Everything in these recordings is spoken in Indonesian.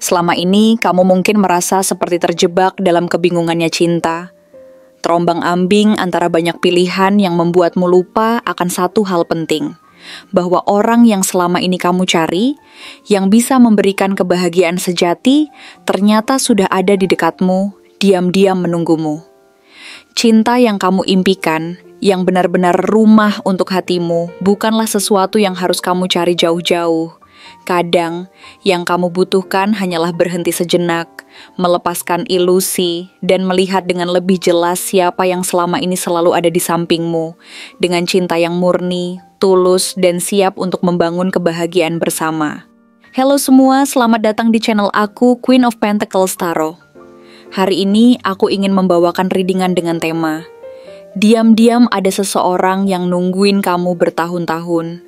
Selama ini, kamu mungkin merasa seperti terjebak dalam kebingungannya cinta. Terombang-ambing antara banyak pilihan yang membuatmu lupa akan satu hal penting, bahwa orang yang selama ini kamu cari, yang bisa memberikan kebahagiaan sejati, ternyata sudah ada di dekatmu, diam-diam menunggumu. Cinta yang kamu impikan, yang benar-benar rumah untuk hatimu, bukanlah sesuatu yang harus kamu cari jauh-jauh. Kadang, yang kamu butuhkan hanyalah berhenti sejenak, melepaskan ilusi, dan melihat dengan lebih jelas siapa yang selama ini selalu ada di sampingmu, dengan cinta yang murni, tulus, dan siap untuk membangun kebahagiaan bersama. Halo semua, selamat datang di channel aku, Queen of Pentacles Tarot. Hari ini, aku ingin membawakan readingan dengan tema diam-diam ada seseorang yang nungguin kamu bertahun-tahun,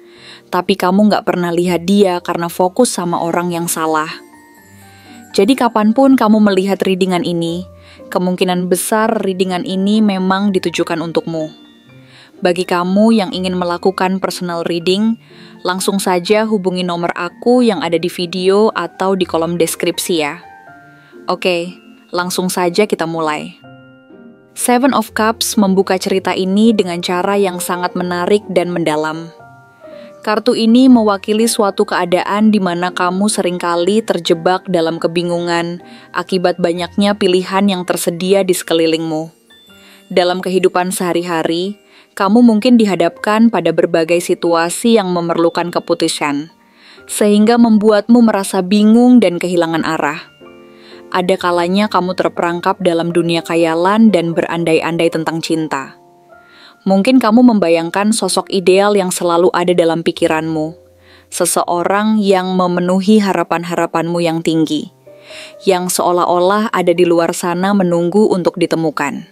tapi kamu gak pernah lihat dia karena fokus sama orang yang salah. Jadi kapanpun kamu melihat readingan ini, kemungkinan besar readingan ini memang ditujukan untukmu. Bagi kamu yang ingin melakukan personal reading, langsung saja hubungi nomor aku yang ada di video atau di kolom deskripsi ya. Oke, langsung saja kita mulai. Seven of Cups membuka cerita ini dengan cara yang sangat menarik dan mendalam. Kartu ini mewakili suatu keadaan di mana kamu seringkali terjebak dalam kebingungan akibat banyaknya pilihan yang tersedia di sekelilingmu. Dalam kehidupan sehari-hari, kamu mungkin dihadapkan pada berbagai situasi yang memerlukan keputusan, sehingga membuatmu merasa bingung dan kehilangan arah. Ada kalanya kamu terperangkap dalam dunia khayalan dan berandai-andai tentang cinta. Mungkin kamu membayangkan sosok ideal yang selalu ada dalam pikiranmu. Seseorang yang memenuhi harapan-harapanmu yang tinggi. Yang seolah-olah ada di luar sana menunggu untuk ditemukan.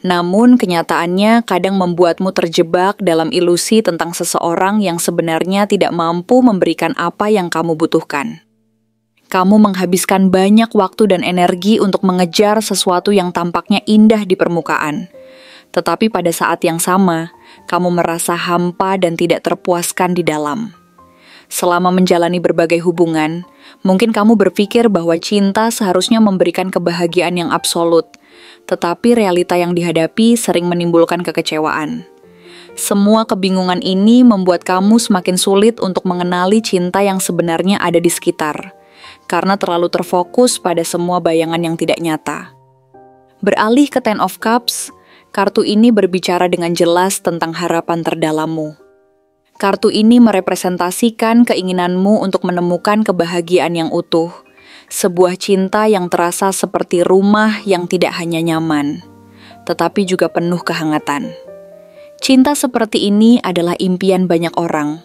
Namun kenyataannya kadang membuatmu terjebak dalam ilusi tentang seseorang yang sebenarnya tidak mampu memberikan apa yang kamu butuhkan. Kamu menghabiskan banyak waktu dan energi untuk mengejar sesuatu yang tampaknya indah di permukaan. Tetapi pada saat yang sama, kamu merasa hampa dan tidak terpuaskan di dalam. Selama menjalani berbagai hubungan, mungkin kamu berpikir bahwa cinta seharusnya memberikan kebahagiaan yang absolut, tetapi realita yang dihadapi sering menimbulkan kekecewaan. Semua kebingungan ini membuat kamu semakin sulit untuk mengenali cinta yang sebenarnya ada di sekitar, karena terlalu terfokus pada semua bayangan yang tidak nyata. Beralih ke Ten of Cups, kartu ini berbicara dengan jelas tentang harapan terdalammu. Kartu ini merepresentasikan keinginanmu untuk menemukan kebahagiaan yang utuh, sebuah cinta yang terasa seperti rumah yang tidak hanya nyaman, tetapi juga penuh kehangatan. Cinta seperti ini adalah impian banyak orang,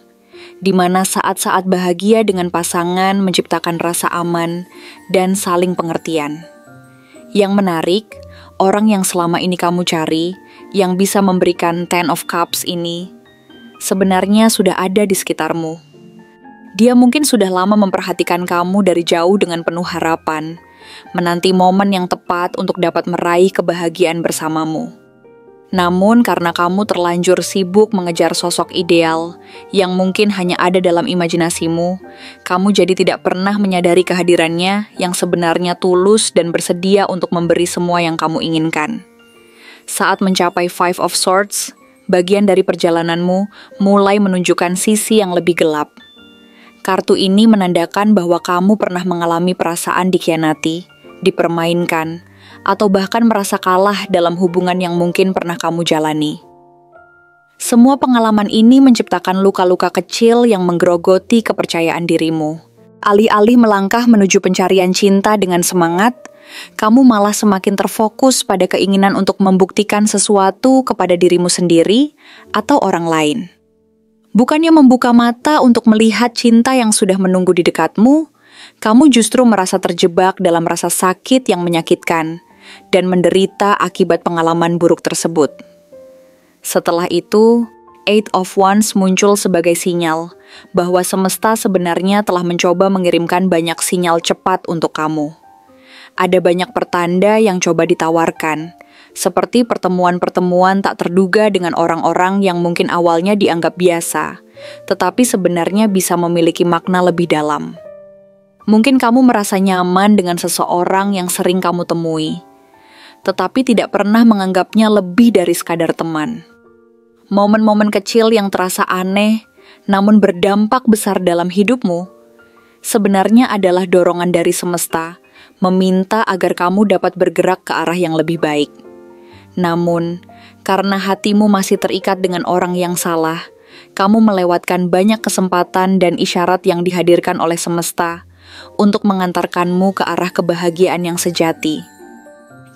di mana saat-saat bahagia dengan pasangan menciptakan rasa aman dan saling pengertian. Yang menarik, orang yang selama ini kamu cari, yang bisa memberikan Ten of Cups ini, sebenarnya sudah ada di sekitarmu. Dia mungkin sudah lama memperhatikan kamu dari jauh dengan penuh harapan, menanti momen yang tepat untuk dapat meraih kebahagiaan bersamamu. Namun karena kamu terlanjur sibuk mengejar sosok ideal yang mungkin hanya ada dalam imajinasimu, kamu jadi tidak pernah menyadari kehadirannya yang sebenarnya tulus dan bersedia untuk memberi semua yang kamu inginkan. Saat mencapai Five of Swords, bagian dari perjalananmu mulai menunjukkan sisi yang lebih gelap. Kartu ini menandakan bahwa kamu pernah mengalami perasaan dikhianati, dipermainkan, atau bahkan merasa kalah dalam hubungan yang mungkin pernah kamu jalani. Semua pengalaman ini menciptakan luka-luka kecil yang menggerogoti kepercayaan dirimu. Alih-alih melangkah menuju pencarian cinta dengan semangat, kamu malah semakin terfokus pada keinginan untuk membuktikan sesuatu kepada dirimu sendiri atau orang lain. Bukannya membuka mata untuk melihat cinta yang sudah menunggu di dekatmu, kamu justru merasa terjebak dalam rasa sakit yang menyakitkan dan menderita akibat pengalaman buruk tersebut. Setelah itu, Eight of Wands muncul sebagai sinyal bahwa semesta sebenarnya telah mencoba mengirimkan banyak sinyal cepat untuk kamu. Ada banyak pertanda yang coba ditawarkan, seperti pertemuan-pertemuan tak terduga dengan orang-orang yang mungkin awalnya dianggap biasa, tetapi sebenarnya bisa memiliki makna lebih dalam. Mungkin kamu merasa nyaman dengan seseorang yang sering kamu temui, tetapi tidak pernah menganggapnya lebih dari sekadar teman. Momen-momen kecil yang terasa aneh, namun berdampak besar dalam hidupmu, sebenarnya adalah dorongan dari semesta, meminta agar kamu dapat bergerak ke arah yang lebih baik. Namun, karena hatimu masih terikat dengan orang yang salah, kamu melewatkan banyak kesempatan dan isyarat yang dihadirkan oleh semesta untuk mengantarkanmu ke arah kebahagiaan yang sejati.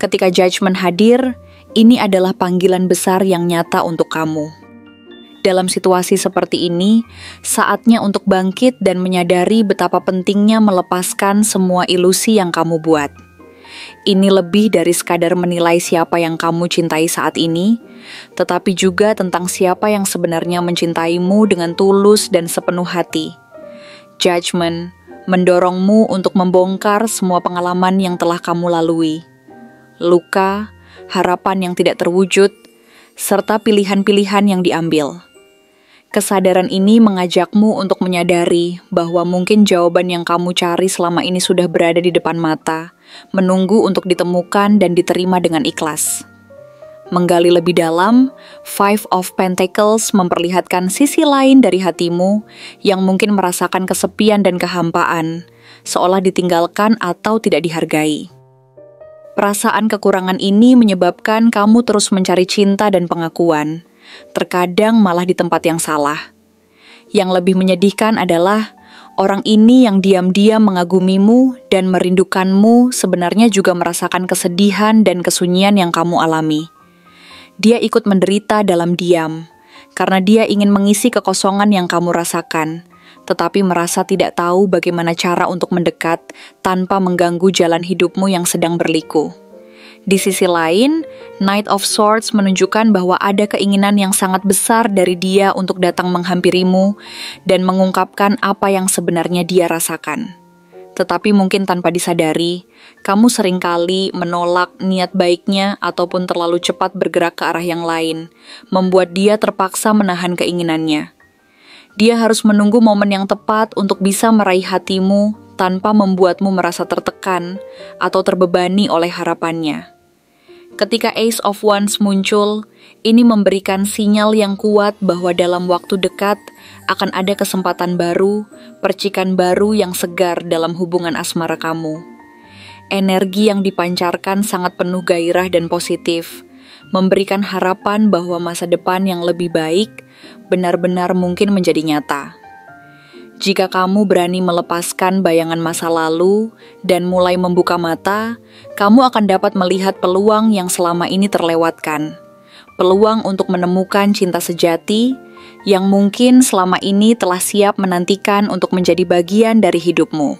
Ketika judgment hadir, ini adalah panggilan besar yang nyata untuk kamu. Dalam situasi seperti ini, saatnya untuk bangkit dan menyadari betapa pentingnya melepaskan semua ilusi yang kamu buat. Ini lebih dari sekadar menilai siapa yang kamu cintai saat ini, tetapi juga tentang siapa yang sebenarnya mencintaimu dengan tulus dan sepenuh hati. Judgment mendorongmu untuk membongkar semua pengalaman yang telah kamu lalui. Luka, harapan yang tidak terwujud, serta pilihan-pilihan yang diambil. Kesadaran ini mengajakmu untuk menyadari bahwa mungkin jawaban yang kamu cari selama ini sudah berada di depan mata, menunggu untuk ditemukan dan diterima dengan ikhlas. Menggali lebih dalam, Five of Pentacles memperlihatkan sisi lain dari hatimu yang mungkin merasakan kesepian dan kehampaan, seolah ditinggalkan atau tidak dihargai. Perasaan kekurangan ini menyebabkan kamu terus mencari cinta dan pengakuan, terkadang malah di tempat yang salah. Yang lebih menyedihkan adalah orang ini yang diam-diam mengagumimu dan merindukanmu sebenarnya juga merasakan kesedihan dan kesunyian yang kamu alami. Dia ikut menderita dalam diam, karena dia ingin mengisi kekosongan yang kamu rasakan, tetapi merasa tidak tahu bagaimana cara untuk mendekat tanpa mengganggu jalan hidupmu yang sedang berliku. Di sisi lain, Knight of Swords menunjukkan bahwa ada keinginan yang sangat besar dari dia untuk datang menghampirimu dan mengungkapkan apa yang sebenarnya dia rasakan. Tetapi mungkin tanpa disadari, kamu seringkali menolak niat baiknya ataupun terlalu cepat bergerak ke arah yang lain, membuat dia terpaksa menahan keinginannya. Dia harus menunggu momen yang tepat untuk bisa meraih hatimu tanpa membuatmu merasa tertekan atau terbebani oleh harapannya. Ketika Ace of Wands muncul, ini memberikan sinyal yang kuat bahwa dalam waktu dekat akan ada kesempatan baru, percikan baru yang segar dalam hubungan asmara kamu. Energi yang dipancarkan sangat penuh gairah dan positif, memberikan harapan bahwa masa depan yang lebih baik benar-benar mungkin menjadi nyata. Jika kamu berani melepaskan bayangan masa lalu dan mulai membuka mata, kamu akan dapat melihat peluang yang selama ini terlewatkan. Peluang untuk menemukan cinta sejati yang mungkin selama ini telah siap menantikan untuk menjadi bagian dari hidupmu.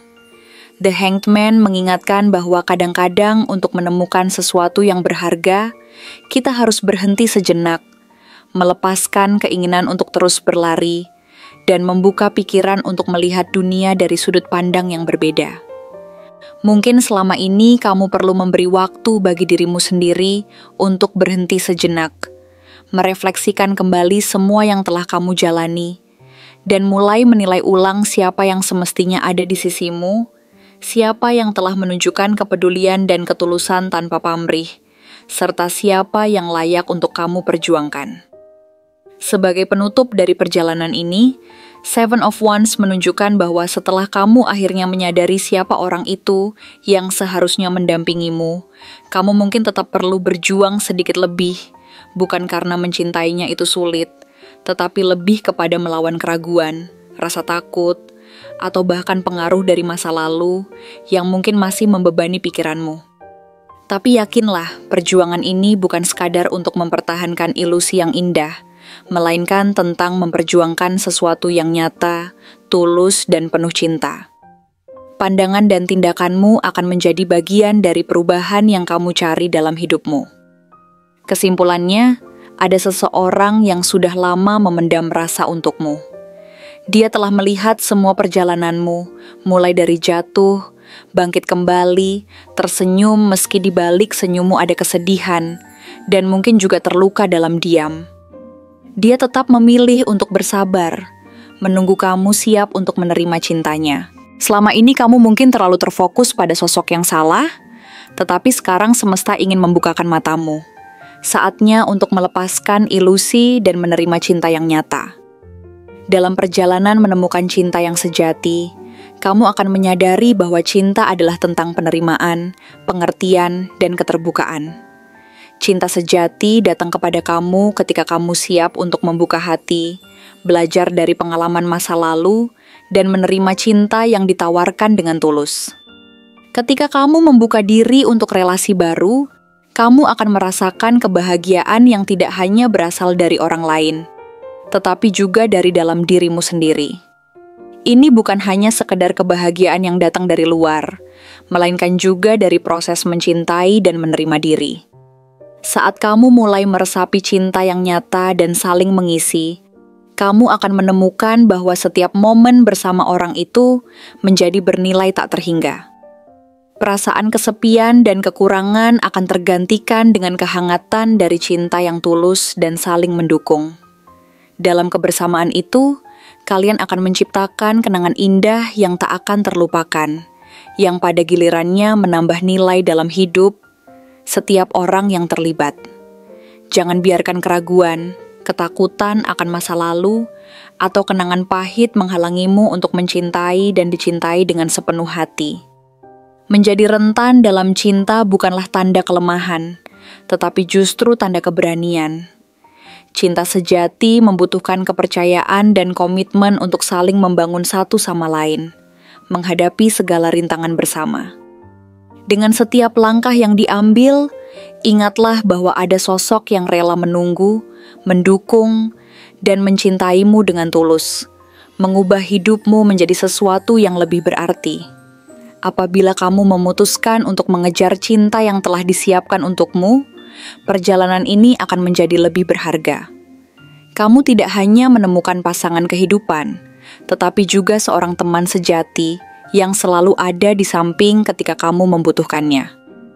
The Hanged Man mengingatkan bahwa kadang-kadang untuk menemukan sesuatu yang berharga, kita harus berhenti sejenak, melepaskan keinginan untuk terus berlari, dan membuka pikiran untuk melihat dunia dari sudut pandang yang berbeda. Mungkin selama ini kamu perlu memberi waktu bagi dirimu sendiri untuk berhenti sejenak, merefleksikan kembali semua yang telah kamu jalani, dan mulai menilai ulang siapa yang semestinya ada di sisimu, siapa yang telah menunjukkan kepedulian dan ketulusan tanpa pamrih, serta siapa yang layak untuk kamu perjuangkan. Sebagai penutup dari perjalanan ini, Seven of Wands menunjukkan bahwa setelah kamu akhirnya menyadari siapa orang itu yang seharusnya mendampingimu, kamu mungkin tetap perlu berjuang sedikit lebih, bukan karena mencintainya itu sulit, tetapi lebih kepada melawan keraguan, rasa takut, atau bahkan pengaruh dari masa lalu yang mungkin masih membebani pikiranmu. Tapi yakinlah, perjuangan ini bukan sekadar untuk mempertahankan ilusi yang indah, melainkan tentang memperjuangkan sesuatu yang nyata, tulus, dan penuh cinta. Pandangan dan tindakanmu akan menjadi bagian dari perubahan yang kamu cari dalam hidupmu. Kesimpulannya, ada seseorang yang sudah lama memendam rasa untukmu. Dia telah melihat semua perjalananmu, mulai dari jatuh, bangkit kembali, tersenyum meski di balik senyummu ada kesedihan, dan mungkin juga terluka dalam diam. Dia tetap memilih untuk bersabar, menunggu kamu siap untuk menerima cintanya. Selama ini kamu mungkin terlalu terfokus pada sosok yang salah, tetapi sekarang semesta ingin membukakan matamu. Saatnya untuk melepaskan ilusi dan menerima cinta yang nyata. Dalam perjalanan menemukan cinta yang sejati, kamu akan menyadari bahwa cinta adalah tentang penerimaan, pengertian, dan keterbukaan. Cinta sejati datang kepada kamu ketika kamu siap untuk membuka hati, belajar dari pengalaman masa lalu, dan menerima cinta yang ditawarkan dengan tulus. Ketika kamu membuka diri untuk relasi baru, kamu akan merasakan kebahagiaan yang tidak hanya berasal dari orang lain, tetapi juga dari dalam dirimu sendiri. Ini bukan hanya sekedar kebahagiaan yang datang dari luar, melainkan juga dari proses mencintai dan menerima diri. Saat kamu mulai meresapi cinta yang nyata dan saling mengisi, kamu akan menemukan bahwa setiap momen bersama orang itu menjadi bernilai tak terhingga. Perasaan kesepian dan kekurangan akan tergantikan dengan kehangatan dari cinta yang tulus dan saling mendukung. Dalam kebersamaan itu, kalian akan menciptakan kenangan indah yang tak akan terlupakan, yang pada gilirannya menambah nilai dalam hidup setiap orang yang terlibat. Jangan biarkan keraguan, ketakutan akan masa lalu, atau kenangan pahit menghalangimu untuk mencintai dan dicintai dengan sepenuh hati. Menjadi rentan dalam cinta bukanlah tanda kelemahan, tetapi justru tanda keberanian. Cinta sejati membutuhkan kepercayaan dan komitmen untuk saling membangun satu sama lain, menghadapi segala rintangan bersama. Dengan setiap langkah yang diambil, ingatlah bahwa ada sosok yang rela menunggu, mendukung, dan mencintaimu dengan tulus, mengubah hidupmu menjadi sesuatu yang lebih berarti. Apabila kamu memutuskan untuk mengejar cinta yang telah disiapkan untukmu, perjalanan ini akan menjadi lebih berharga. Kamu tidak hanya menemukan pasangan kehidupan, tetapi juga seorang teman sejati yang selalu ada di samping ketika kamu membutuhkannya.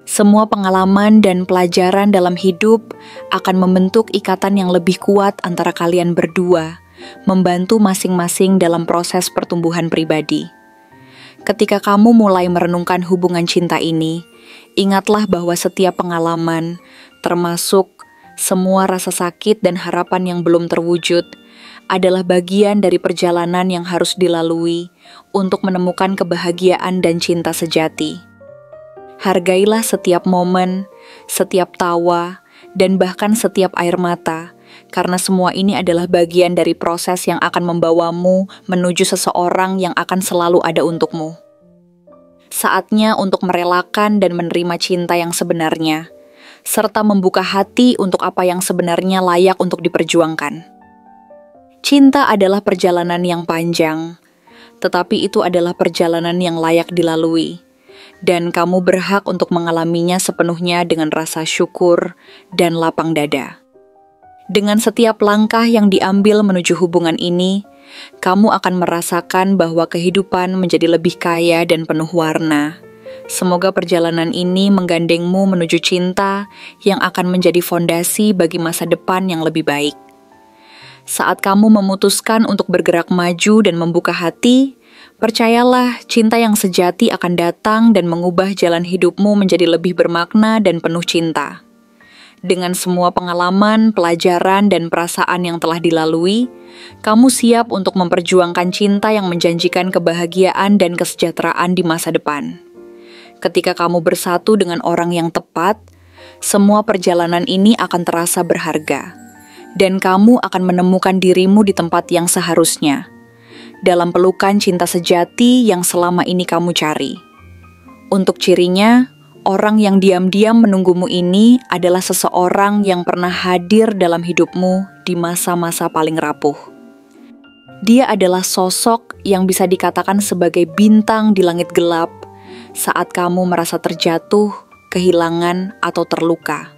Semua pengalaman dan pelajaran dalam hidup akan membentuk ikatan yang lebih kuat antara kalian berdua, membantu masing-masing dalam proses pertumbuhan pribadi. Ketika kamu mulai merenungkan hubungan cinta ini, ingatlah bahwa setiap pengalaman, termasuk semua rasa sakit dan harapan yang belum terwujud, adalah bagian dari perjalanan yang harus dilalui untuk menemukan kebahagiaan dan cinta sejati. Hargailah setiap momen, setiap tawa, dan bahkan setiap air mata, karena semua ini adalah bagian dari proses yang akan membawamu menuju seseorang yang akan selalu ada untukmu. Saatnya untuk merelakan dan menerima cinta yang sebenarnya, serta membuka hati untuk apa yang sebenarnya layak untuk diperjuangkan. Cinta adalah perjalanan yang panjang, tetapi itu adalah perjalanan yang layak dilalui, dan kamu berhak untuk mengalaminya sepenuhnya dengan rasa syukur dan lapang dada. Dengan setiap langkah yang diambil menuju hubungan ini, kamu akan merasakan bahwa kehidupan menjadi lebih kaya dan penuh warna. Semoga perjalanan ini menggandengmu menuju cinta yang akan menjadi fondasi bagi masa depan yang lebih baik. Saat kamu memutuskan untuk bergerak maju dan membuka hati, percayalah cinta yang sejati akan datang dan mengubah jalan hidupmu menjadi lebih bermakna dan penuh cinta. Dengan semua pengalaman, pelajaran, dan perasaan yang telah dilalui, kamu siap untuk memperjuangkan cinta yang menjanjikan kebahagiaan dan kesejahteraan di masa depan. Ketika kamu bersatu dengan orang yang tepat, semua perjalanan ini akan terasa berharga, dan kamu akan menemukan dirimu di tempat yang seharusnya, dalam pelukan cinta sejati yang selama ini kamu cari. Untuk cirinya, orang yang diam-diam menunggumu ini adalah seseorang yang pernah hadir dalam hidupmu di masa-masa paling rapuh. Dia adalah sosok yang bisa dikatakan sebagai bintang di langit gelap saat kamu merasa terjatuh, kehilangan, atau terluka.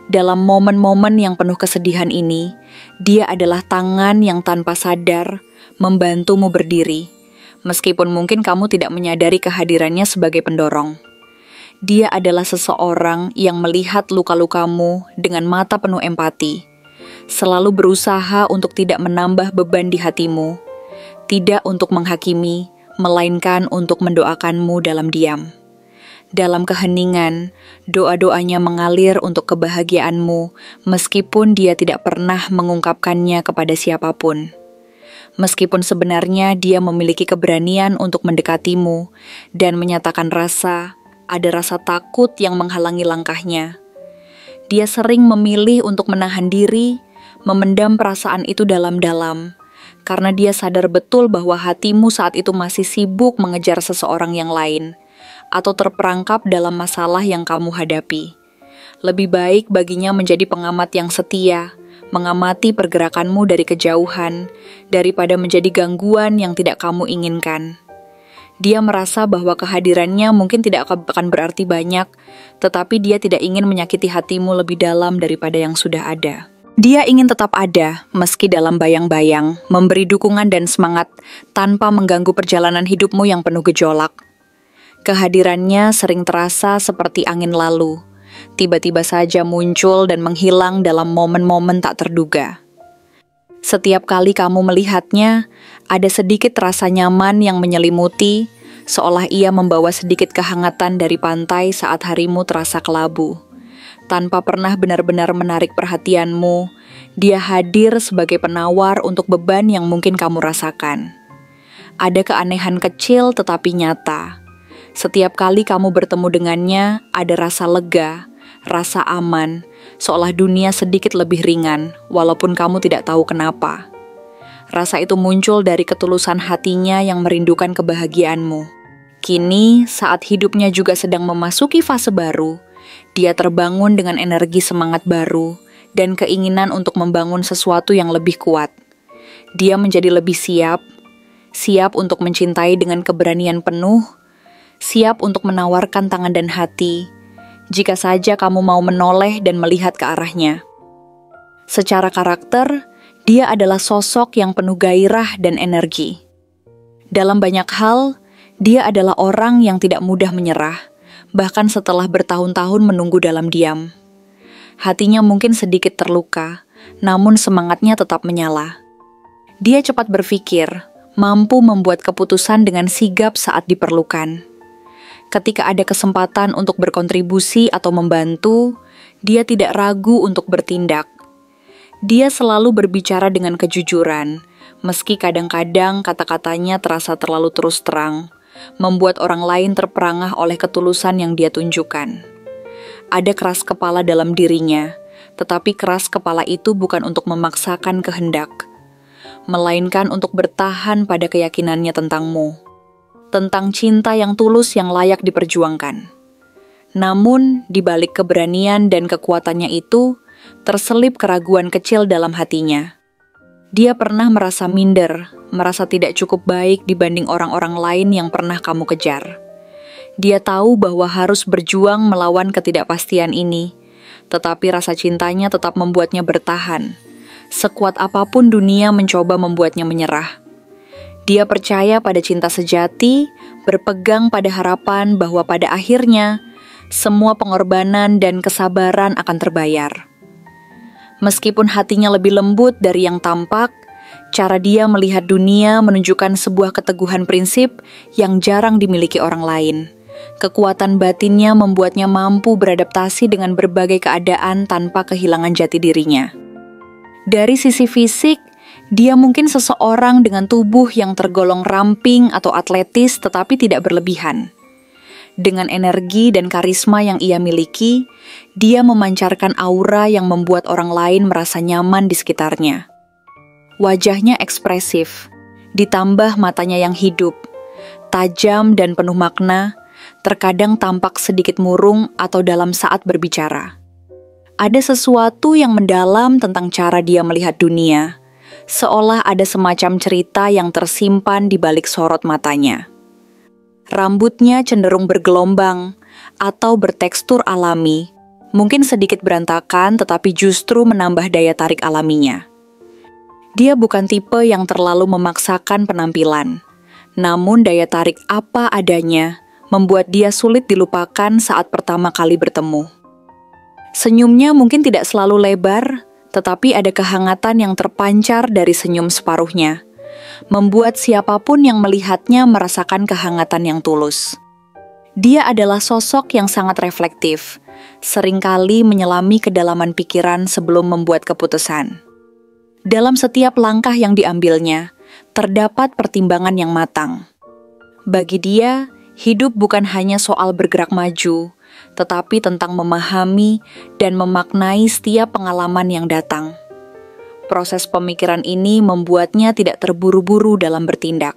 Dalam momen-momen yang penuh kesedihan ini, dia adalah tangan yang tanpa sadar membantumu berdiri, meskipun mungkin kamu tidak menyadari kehadirannya sebagai pendorong. Dia adalah seseorang yang melihat luka-lukamu dengan mata penuh empati, selalu berusaha untuk tidak menambah beban di hatimu, tidak untuk menghakimi, melainkan untuk mendoakanmu dalam diam. Dalam keheningan, doa-doanya mengalir untuk kebahagiaanmu, meskipun dia tidak pernah mengungkapkannya kepada siapapun. Meskipun sebenarnya dia memiliki keberanian untuk mendekatimu dan menyatakan ada rasa takut yang menghalangi langkahnya. Dia sering memilih untuk menahan diri, memendam perasaan itu dalam-dalam, karena dia sadar betul bahwa hatimu saat itu masih sibuk mengejar seseorang yang lain, atau terperangkap dalam masalah yang kamu hadapi. Lebih baik baginya menjadi pengamat yang setia, mengamati pergerakanmu dari kejauhan, daripada menjadi gangguan yang tidak kamu inginkan. Dia merasa bahwa kehadirannya mungkin tidak akan berarti banyak, tetapi dia tidak ingin menyakiti hatimu lebih dalam daripada yang sudah ada. Dia ingin tetap ada, meski dalam bayang-bayang, memberi dukungan dan semangat, tanpa mengganggu perjalanan hidupmu yang penuh gejolak. Kehadirannya sering terasa seperti angin lalu, tiba-tiba saja muncul dan menghilang dalam momen-momen tak terduga. Setiap kali kamu melihatnya, ada sedikit rasa nyaman yang menyelimuti, seolah ia membawa sedikit kehangatan dari pantai saat harimu terasa kelabu. Tanpa pernah benar-benar menarik perhatianmu, dia hadir sebagai penawar untuk beban yang mungkin kamu rasakan. Ada keanehan kecil tetapi nyata. Setiap kali kamu bertemu dengannya, ada rasa lega, rasa aman, seolah dunia sedikit lebih ringan, walaupun kamu tidak tahu kenapa. Rasa itu muncul dari ketulusan hatinya yang merindukan kebahagiaanmu. Kini, saat hidupnya juga sedang memasuki fase baru, dia terbangun dengan energi semangat baru dan keinginan untuk membangun sesuatu yang lebih kuat. Dia menjadi lebih siap untuk mencintai dengan keberanian penuh, siap untuk menawarkan tangan dan hati, jika saja kamu mau menoleh dan melihat ke arahnya. Secara karakter, dia adalah sosok yang penuh gairah dan energi. Dalam banyak hal, dia adalah orang yang tidak mudah menyerah, bahkan setelah bertahun-tahun menunggu dalam diam. Hatinya mungkin sedikit terluka, namun semangatnya tetap menyala. Dia cepat berpikir, mampu membuat keputusan dengan sigap saat diperlukan. Ketika ada kesempatan untuk berkontribusi atau membantu, dia tidak ragu untuk bertindak. Dia selalu berbicara dengan kejujuran, meski kadang-kadang kata-katanya terasa terlalu terus terang, membuat orang lain terperangah oleh ketulusan yang dia tunjukkan. Ada keras kepala dalam dirinya, tetapi keras kepala itu bukan untuk memaksakan kehendak, melainkan untuk bertahan pada keyakinannya tentangmu, tentang cinta yang tulus yang layak diperjuangkan. Namun, di balik keberanian dan kekuatannya itu, terselip keraguan kecil dalam hatinya. Dia pernah merasa minder, merasa tidak cukup baik dibanding orang-orang lain yang pernah kamu kejar. Dia tahu bahwa harus berjuang melawan ketidakpastian ini, tetapi rasa cintanya tetap membuatnya bertahan. Sekuat apapun dunia mencoba membuatnya menyerah. Dia percaya pada cinta sejati, berpegang pada harapan bahwa pada akhirnya, semua pengorbanan dan kesabaran akan terbayar. Meskipun hatinya lebih lembut dari yang tampak, cara dia melihat dunia menunjukkan sebuah keteguhan prinsip yang jarang dimiliki orang lain. Kekuatan batinnya membuatnya mampu beradaptasi dengan berbagai keadaan tanpa kehilangan jati dirinya. Dari sisi fisik, dia mungkin seseorang dengan tubuh yang tergolong ramping atau atletis tetapi tidak berlebihan. Dengan energi dan karisma yang ia miliki, dia memancarkan aura yang membuat orang lain merasa nyaman di sekitarnya. Wajahnya ekspresif, ditambah matanya yang hidup, tajam dan penuh makna, terkadang tampak sedikit murung atau dalam saat berbicara. Ada sesuatu yang mendalam tentang cara dia melihat dunia, seolah ada semacam cerita yang tersimpan di balik sorot matanya. Rambutnya cenderung bergelombang atau bertekstur alami, mungkin sedikit berantakan tetapi justru menambah daya tarik alaminya. Dia bukan tipe yang terlalu memaksakan penampilan, namun daya tarik apa adanya membuat dia sulit dilupakan saat pertama kali bertemu. Senyumnya mungkin tidak selalu lebar, tetapi ada kehangatan yang terpancar dari senyum separuhnya, membuat siapapun yang melihatnya merasakan kehangatan yang tulus. Dia adalah sosok yang sangat reflektif, seringkali menyelami kedalaman pikiran sebelum membuat keputusan. Dalam setiap langkah yang diambilnya, terdapat pertimbangan yang matang. Bagi dia, hidup bukan hanya soal bergerak maju, tetapi tentang memahami dan memaknai setiap pengalaman yang datang. Proses pemikiran ini membuatnya tidak terburu-buru dalam bertindak.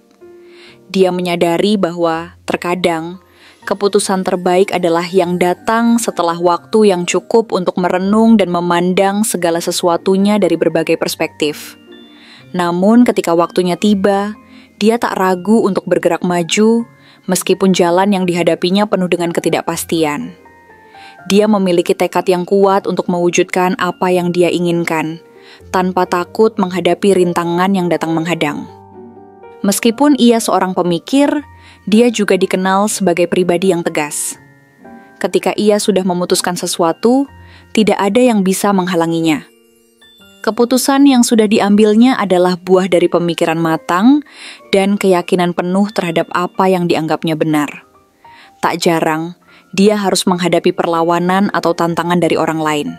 Dia menyadari bahwa terkadang keputusan terbaik adalah yang datang setelah waktu yang cukup untuk merenung dan memandang segala sesuatunya dari berbagai perspektif. Namun ketika waktunya tiba, dia tak ragu untuk bergerak maju, meskipun jalan yang dihadapinya penuh dengan ketidakpastian. Dia memiliki tekad yang kuat untuk mewujudkan apa yang dia inginkan, tanpa takut menghadapi rintangan yang datang menghadang. Meskipun ia seorang pemikir, dia juga dikenal sebagai pribadi yang tegas. Ketika ia sudah memutuskan sesuatu, tidak ada yang bisa menghalanginya. Keputusan yang sudah diambilnya adalah buah dari pemikiran matang dan keyakinan penuh terhadap apa yang dianggapnya benar. Tak jarang, dia harus menghadapi perlawanan atau tantangan dari orang lain.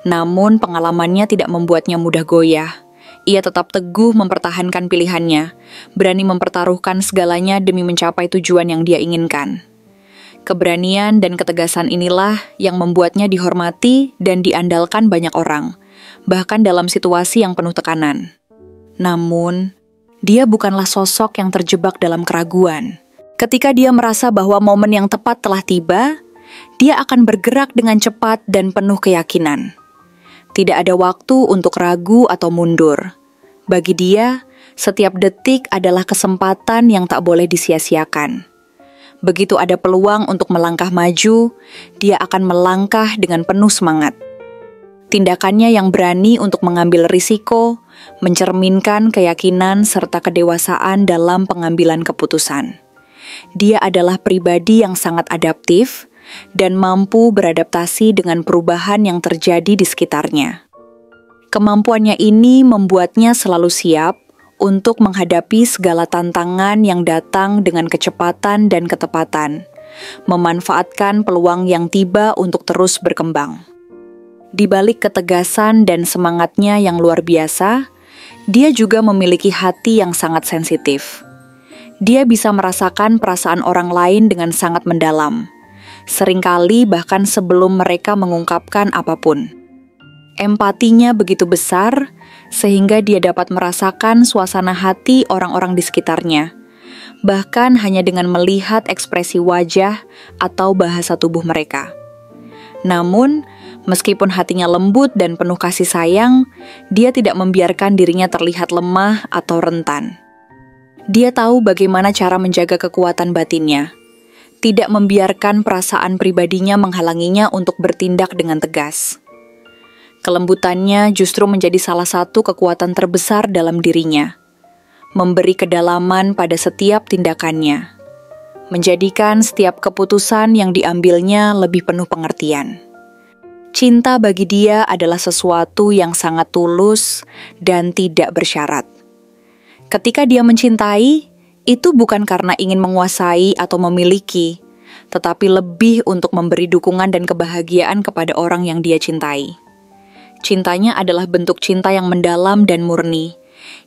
Namun pengalamannya tidak membuatnya mudah goyah. Ia tetap teguh mempertahankan pilihannya, berani mempertaruhkan segalanya demi mencapai tujuan yang dia inginkan. Keberanian dan ketegasan inilah yang membuatnya dihormati dan diandalkan banyak orang, bahkan dalam situasi yang penuh tekanan. Namun, dia bukanlah sosok yang terjebak dalam keraguan. Ketika dia merasa bahwa momen yang tepat telah tiba, dia akan bergerak dengan cepat dan penuh keyakinan. Tidak ada waktu untuk ragu atau mundur. Bagi dia, setiap detik adalah kesempatan yang tak boleh disia-siakan. Begitu ada peluang untuk melangkah maju, dia akan melangkah dengan penuh semangat. Tindakannya yang berani untuk mengambil risiko, mencerminkan keyakinan serta kedewasaan dalam pengambilan keputusan. Dia adalah pribadi yang sangat adaptif, dan mampu beradaptasi dengan perubahan yang terjadi di sekitarnya. Kemampuannya ini membuatnya selalu siap untuk menghadapi segala tantangan yang datang dengan kecepatan dan ketepatan, memanfaatkan peluang yang tiba untuk terus berkembang. Di balik ketegasan dan semangatnya yang luar biasa, dia juga memiliki hati yang sangat sensitif. Dia bisa merasakan perasaan orang lain dengan sangat mendalam, seringkali bahkan sebelum mereka mengungkapkan apapun. Empatinya begitu besar, sehingga dia dapat merasakan suasana hati orang-orang di sekitarnya, bahkan hanya dengan melihat ekspresi wajah atau bahasa tubuh mereka. Namun, meskipun hatinya lembut dan penuh kasih sayang, dia tidak membiarkan dirinya terlihat lemah atau rentan. Dia tahu bagaimana cara menjaga kekuatan batinnya, tidak membiarkan perasaan pribadinya menghalanginya untuk bertindak dengan tegas. Kelembutannya justru menjadi salah satu kekuatan terbesar dalam dirinya, memberi kedalaman pada setiap tindakannya, menjadikan setiap keputusan yang diambilnya lebih penuh pengertian. Cinta bagi dia adalah sesuatu yang sangat tulus dan tidak bersyarat. Ketika dia mencintai, itu bukan karena ingin menguasai atau memiliki, tetapi lebih untuk memberi dukungan dan kebahagiaan kepada orang yang dia cintai. Cintanya adalah bentuk cinta yang mendalam dan murni,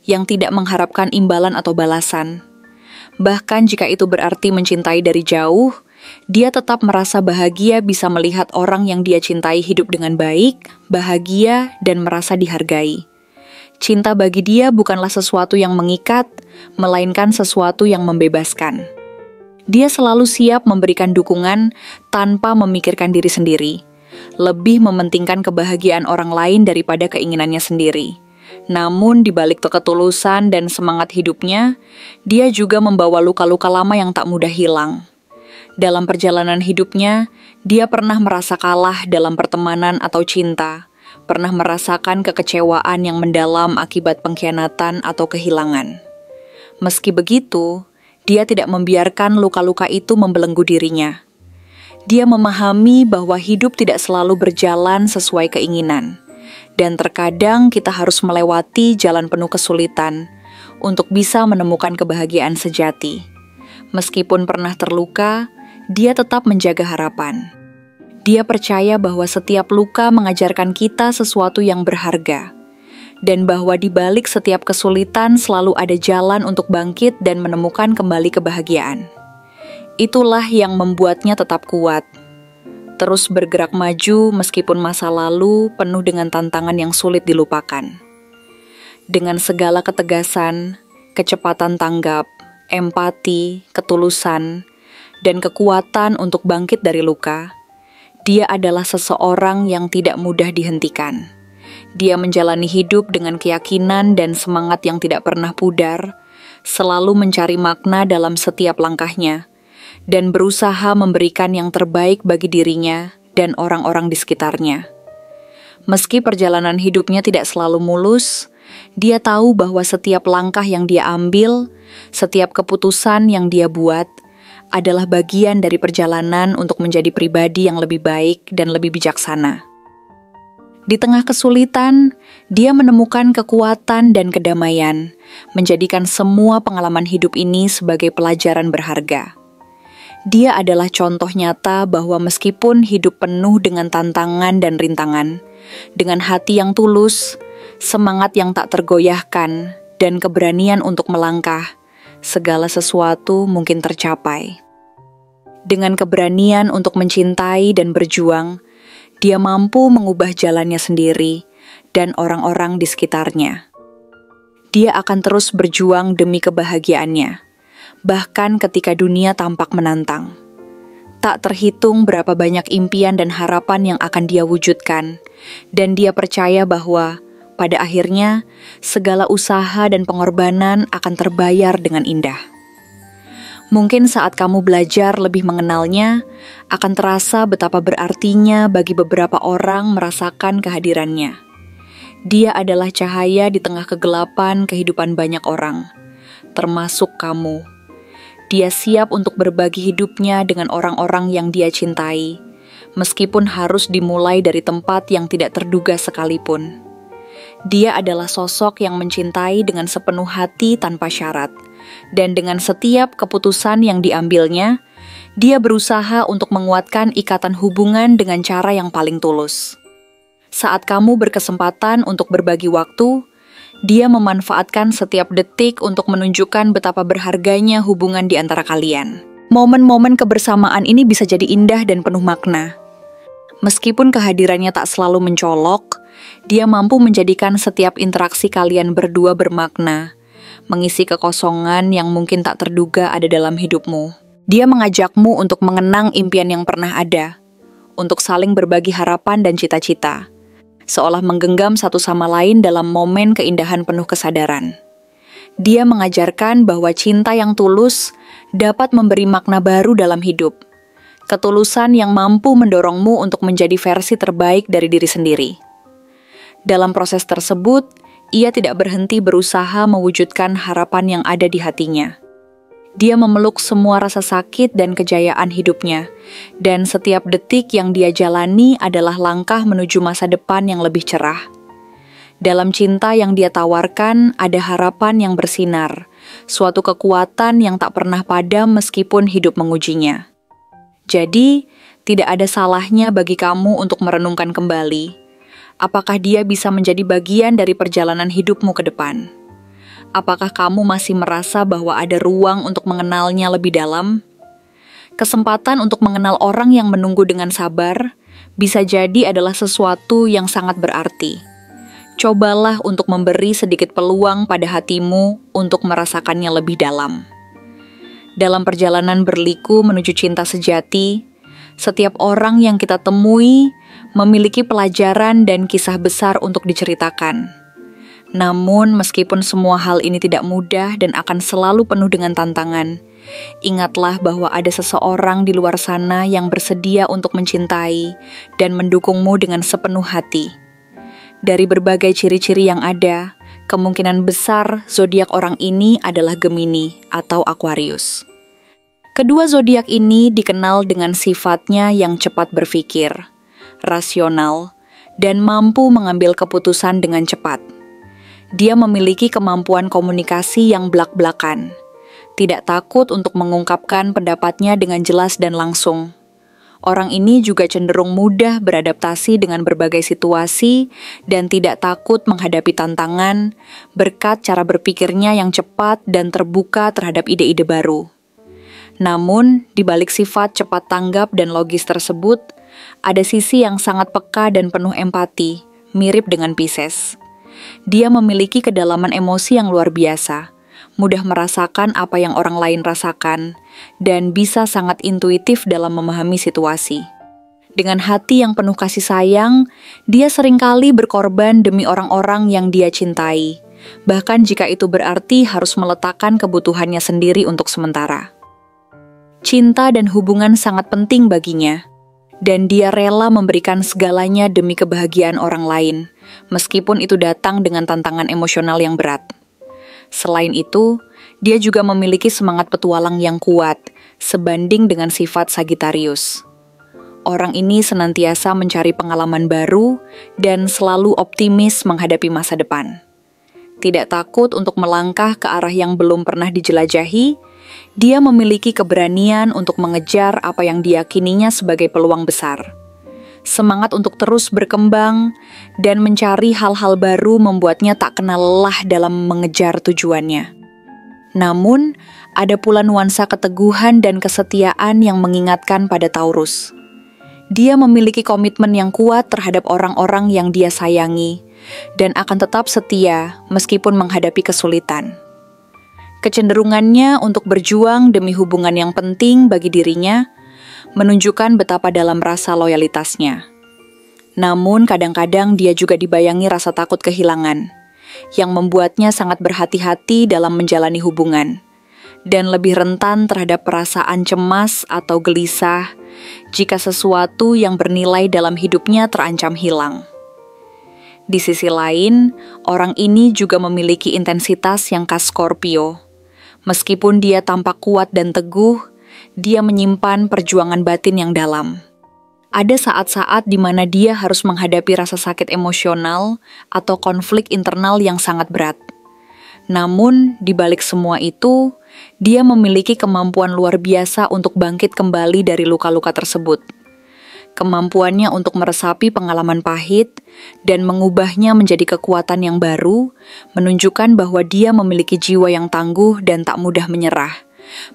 yang tidak mengharapkan imbalan atau balasan. Bahkan jika itu berarti mencintai dari jauh, dia tetap merasa bahagia bisa melihat orang yang dia cintai hidup dengan baik, bahagia, dan merasa dihargai. Cinta bagi dia bukanlah sesuatu yang mengikat, melainkan sesuatu yang membebaskan. Dia selalu siap memberikan dukungan tanpa memikirkan diri sendiri, lebih mementingkan kebahagiaan orang lain daripada keinginannya sendiri. Namun di balik ketulusan dan semangat hidupnya, dia juga membawa luka-luka lama yang tak mudah hilang. Dalam perjalanan hidupnya, dia pernah merasa kalah dalam pertemanan atau cinta, pernah merasakan kekecewaan yang mendalam akibat pengkhianatan atau kehilangan. Meski begitu, dia tidak membiarkan luka-luka itu membelenggu dirinya. Dia memahami bahwa hidup tidak selalu berjalan sesuai keinginan, dan terkadang kita harus melewati jalan penuh kesulitan untuk bisa menemukan kebahagiaan sejati. Meskipun pernah terluka, dia tetap menjaga harapan. Dia percaya bahwa setiap luka mengajarkan kita sesuatu yang berharga, dan bahwa di balik setiap kesulitan selalu ada jalan untuk bangkit dan menemukan kembali kebahagiaan. Itulah yang membuatnya tetap kuat, terus bergerak maju meskipun masa lalu penuh dengan tantangan yang sulit dilupakan. Dengan segala ketegasan, kecepatan tanggap, empati, ketulusan, dan kekuatan untuk bangkit dari luka, dia adalah seseorang yang tidak mudah dihentikan. Dia menjalani hidup dengan keyakinan dan semangat yang tidak pernah pudar, selalu mencari makna dalam setiap langkahnya, dan berusaha memberikan yang terbaik bagi dirinya dan orang-orang di sekitarnya. Meski perjalanan hidupnya tidak selalu mulus, dia tahu bahwa setiap langkah yang dia ambil, setiap keputusan yang dia buat, adalah bagian dari perjalanan untuk menjadi pribadi yang lebih baik dan lebih bijaksana. Di tengah kesulitan, dia menemukan kekuatan dan kedamaian, menjadikan semua pengalaman hidup ini sebagai pelajaran berharga. Dia adalah contoh nyata bahwa meskipun hidup penuh dengan tantangan dan rintangan, dengan hati yang tulus, semangat yang tak tergoyahkan, dan keberanian untuk melangkah, segala sesuatu mungkin tercapai. Dengan keberanian untuk mencintai dan berjuang, dia mampu mengubah jalannya sendiri dan orang-orang di sekitarnya. Dia akan terus berjuang demi kebahagiaannya, bahkan ketika dunia tampak menantang. Tak terhitung berapa banyak impian dan harapan yang akan dia wujudkan, dan dia percaya bahwa pada akhirnya, segala usaha dan pengorbanan akan terbayar dengan indah. Mungkin saat kamu belajar lebih mengenalnya, akan terasa betapa berartinya bagi beberapa orang merasakan kehadirannya. Dia adalah cahaya di tengah kegelapan kehidupan banyak orang, termasuk kamu. Dia siap untuk berbagi hidupnya dengan orang-orang yang dia cintai, meskipun harus dimulai dari tempat yang tidak terduga sekalipun. Dia adalah sosok yang mencintai dengan sepenuh hati tanpa syarat, dan dengan setiap keputusan yang diambilnya, dia berusaha untuk menguatkan ikatan hubungan dengan cara yang paling tulus. Saat kamu berkesempatan untuk berbagi waktu, dia memanfaatkan setiap detik untuk menunjukkan betapa berharganya hubungan di antara kalian. Momen-momen kebersamaan ini bisa jadi indah dan penuh makna. Meskipun kehadirannya tak selalu mencolok, dia mampu menjadikan setiap interaksi kalian berdua bermakna, mengisi kekosongan yang mungkin tak terduga ada dalam hidupmu. Dia mengajakmu untuk mengenang impian yang pernah ada, untuk saling berbagi harapan dan cita-cita, seolah menggenggam satu sama lain dalam momen keindahan penuh kesadaran. Dia mengajarkan bahwa cinta yang tulus dapat memberi makna baru dalam hidup, ketulusan yang mampu mendorongmu untuk menjadi versi terbaik dari diri sendiri. Dalam proses tersebut, ia tidak berhenti berusaha mewujudkan harapan yang ada di hatinya. Dia memeluk semua rasa sakit dan kejayaan hidupnya, dan setiap detik yang dia jalani adalah langkah menuju masa depan yang lebih cerah. Dalam cinta yang dia tawarkan, ada harapan yang bersinar, suatu kekuatan yang tak pernah padam meskipun hidup mengujinya. Jadi, tidak ada salahnya bagi kamu untuk merenungkan kembali, apakah dia bisa menjadi bagian dari perjalanan hidupmu ke depan? Apakah kamu masih merasa bahwa ada ruang untuk mengenalnya lebih dalam? Kesempatan untuk mengenal orang yang menunggu dengan sabar bisa jadi adalah sesuatu yang sangat berarti. Cobalah untuk memberi sedikit peluang pada hatimu untuk merasakannya lebih dalam. Dalam perjalanan berliku menuju cinta sejati, setiap orang yang kita temui memiliki pelajaran dan kisah besar untuk diceritakan. Namun, meskipun semua hal ini tidak mudah dan akan selalu penuh dengan tantangan, ingatlah bahwa ada seseorang di luar sana yang bersedia untuk mencintai dan mendukungmu dengan sepenuh hati. Dari berbagai ciri-ciri yang ada, kemungkinan besar zodiak orang ini adalah Gemini atau Aquarius. Kedua zodiak ini dikenal dengan sifatnya yang cepat berpikir, rasional, dan mampu mengambil keputusan dengan cepat. Dia memiliki kemampuan komunikasi yang blak-blakan. Tidak takut untuk mengungkapkan pendapatnya dengan jelas dan langsung. Orang ini juga cenderung mudah beradaptasi dengan berbagai situasi dan tidak takut menghadapi tantangan berkat cara berpikirnya yang cepat dan terbuka terhadap ide-ide baru. Namun, di balik sifat cepat tanggap dan logis tersebut, ada sisi yang sangat peka dan penuh empati, mirip dengan Pisces. Dia memiliki kedalaman emosi yang luar biasa, mudah merasakan apa yang orang lain rasakan, dan bisa sangat intuitif dalam memahami situasi. Dengan hati yang penuh kasih sayang, dia seringkali berkorban demi orang-orang yang dia cintai, bahkan jika itu berarti harus meletakkan kebutuhannya sendiri untuk sementara. Cinta dan hubungan sangat penting baginya, dan dia rela memberikan segalanya demi kebahagiaan orang lain, meskipun itu datang dengan tantangan emosional yang berat. Selain itu, dia juga memiliki semangat petualang yang kuat, sebanding dengan sifat Sagittarius. Orang ini senantiasa mencari pengalaman baru dan selalu optimis menghadapi masa depan. Tidak takut untuk melangkah ke arah yang belum pernah dijelajahi, dia memiliki keberanian untuk mengejar apa yang diyakininya sebagai peluang besar. Semangat untuk terus berkembang dan mencari hal-hal baru membuatnya tak kenal lelah dalam mengejar tujuannya. Namun, ada pula nuansa keteguhan dan kesetiaan yang mengingatkan pada Taurus. Dia memiliki komitmen yang kuat terhadap orang-orang yang dia sayangi dan akan tetap setia meskipun menghadapi kesulitan. Kecenderungannya untuk berjuang demi hubungan yang penting bagi dirinya menunjukkan betapa dalam rasa loyalitasnya. Namun kadang-kadang dia juga dibayangi rasa takut kehilangan, yang membuatnya sangat berhati-hati dalam menjalani hubungan, dan lebih rentan terhadap perasaan cemas atau gelisah jika sesuatu yang bernilai dalam hidupnya terancam hilang. Di sisi lain, orang ini juga memiliki intensitas yang khas Scorpio. Meskipun dia tampak kuat dan teguh, dia menyimpan perjuangan batin yang dalam. Ada saat-saat di mana dia harus menghadapi rasa sakit emosional atau konflik internal yang sangat berat. Namun, di balik semua itu, dia memiliki kemampuan luar biasa untuk bangkit kembali dari luka-luka tersebut. Kemampuannya untuk meresapi pengalaman pahit dan mengubahnya menjadi kekuatan yang baru, menunjukkan bahwa dia memiliki jiwa yang tangguh dan tak mudah menyerah,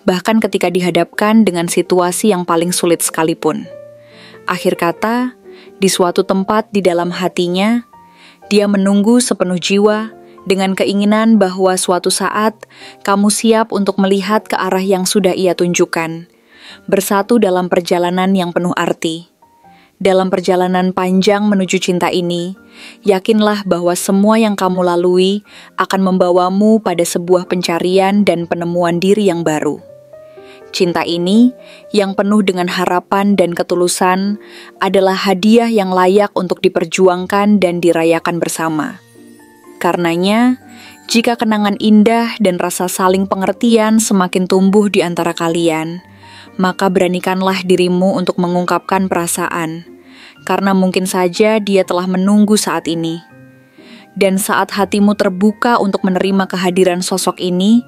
bahkan ketika dihadapkan dengan situasi yang paling sulit sekalipun. Akhir kata, di suatu tempat di dalam hatinya, dia menunggu sepenuh jiwa dengan keinginan bahwa suatu saat kamu siap untuk melihat ke arah yang sudah ia tunjukkan, bersatu dalam perjalanan yang penuh arti. Dalam perjalanan panjang menuju cinta ini, yakinlah bahwa semua yang kamu lalui akan membawamu pada sebuah pencarian dan penemuan diri yang baru. Cinta ini, yang penuh dengan harapan dan ketulusan, adalah hadiah yang layak untuk diperjuangkan dan dirayakan bersama. Karenanya, jika kenangan indah dan rasa saling pengertian semakin tumbuh di antara kalian, maka beranikanlah dirimu untuk mengungkapkan perasaan, karena mungkin saja dia telah menunggu saat ini. Dan saat hatimu terbuka untuk menerima kehadiran sosok ini,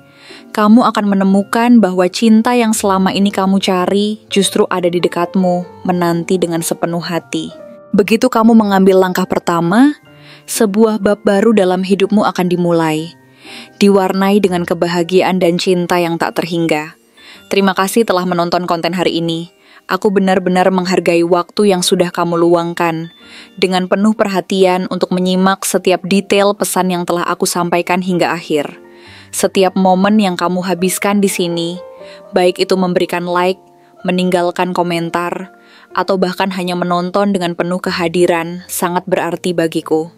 kamu akan menemukan bahwa cinta yang selama ini kamu cari justru ada di dekatmu, menanti dengan sepenuh hati. Begitu kamu mengambil langkah pertama, sebuah bab baru dalam hidupmu akan dimulai, diwarnai dengan kebahagiaan dan cinta yang tak terhingga. Terima kasih telah menonton konten hari ini. Aku benar-benar menghargai waktu yang sudah kamu luangkan dengan penuh perhatian untuk menyimak setiap detail pesan yang telah aku sampaikan hingga akhir. Setiap momen yang kamu habiskan di sini, baik itu memberikan like, meninggalkan komentar, atau bahkan hanya menonton dengan penuh kehadiran, sangat berarti bagiku.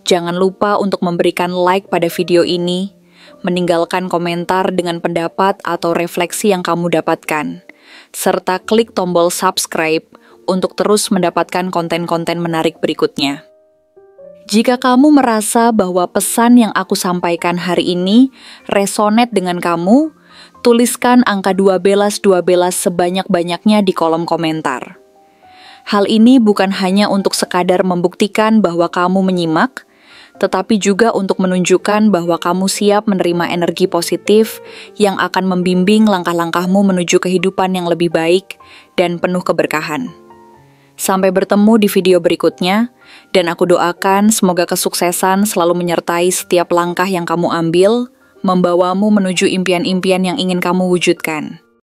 Jangan lupa untuk memberikan like pada video ini, meninggalkan komentar dengan pendapat atau refleksi yang kamu dapatkan, serta klik tombol subscribe untuk terus mendapatkan konten-konten menarik berikutnya. Jika kamu merasa bahwa pesan yang aku sampaikan hari ini resonate dengan kamu, tuliskan angka 12 sebanyak-banyaknya di kolom komentar. Hal ini bukan hanya untuk sekadar membuktikan bahwa kamu menyimak, tetapi juga untuk menunjukkan bahwa kamu siap menerima energi positif yang akan membimbing langkah-langkahmu menuju kehidupan yang lebih baik dan penuh keberkahan. Sampai bertemu di video berikutnya, dan aku doakan semoga kesuksesan selalu menyertai setiap langkah yang kamu ambil, membawamu menuju impian-impian yang ingin kamu wujudkan.